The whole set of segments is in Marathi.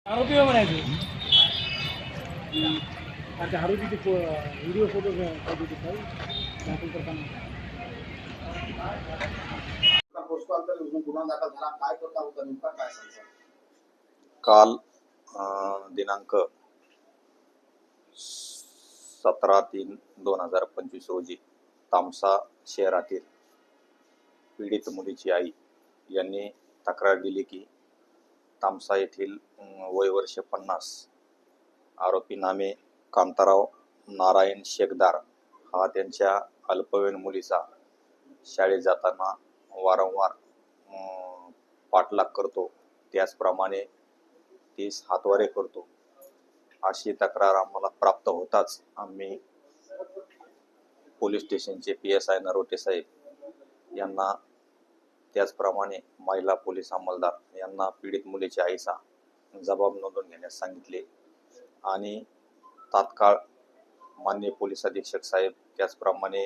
आरोपी आहे म्हणायचे. आता आरोपीचे व्हिडिओ फोटो पाहिजे होते काही दाखल करताना. गुन्हा दाखल झाला, काय करता होता नेमका, काय सांगता? काल दिनांक 17/3/2025 रोजी तामसा शहरातील पीडित मुलीची आई यांनी तक्रार दिली की तामसा येथील वय वर्ष 50 आरोपी नामे कांताराव नारायण शेखदार हा त्यांच्या अल्पवयीन मुलीचा शाळेत जाताना वारंवार पाठलाग करतो, त्याचप्रमाणे तीस हातवारे करतो, अशी तक्रार आम्हाला प्राप्त होताच आम्ही पोलीस स्टेशनचे PSI नरोटे साहेब यांना, त्याचप्रमाणे महिला पोलीस अंमलदार यांना पीडित मुलीच्या आईचा जबाब नोंदवून घेण्यास सांगितले आणि तात्काळ माननीय पोलीस अधीक्षक साहेब, त्याचप्रमाणे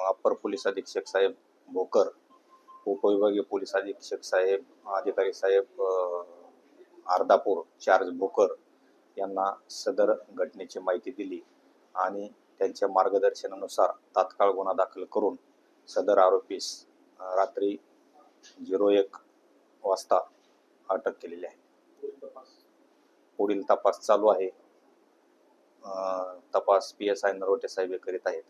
अप्पर पोलीस अधीक्षक साहेब भोकर, उपविभागीय पोलीस अधीक्षक साहेब, अधिकारी साहेब अर्धापूर चार्ज भोकर यांना सदर घटनेची माहिती दिली आणि त्यांच्या मार्गदर्शनानुसार तात्काळ गुन्हा दाखल करून सदर आरोपीस रात्री 01 वाजता अटक केलेली आहे. पुढील तपास चालू आहे. तपास PSI नरोटे साहेब करीत आहेत.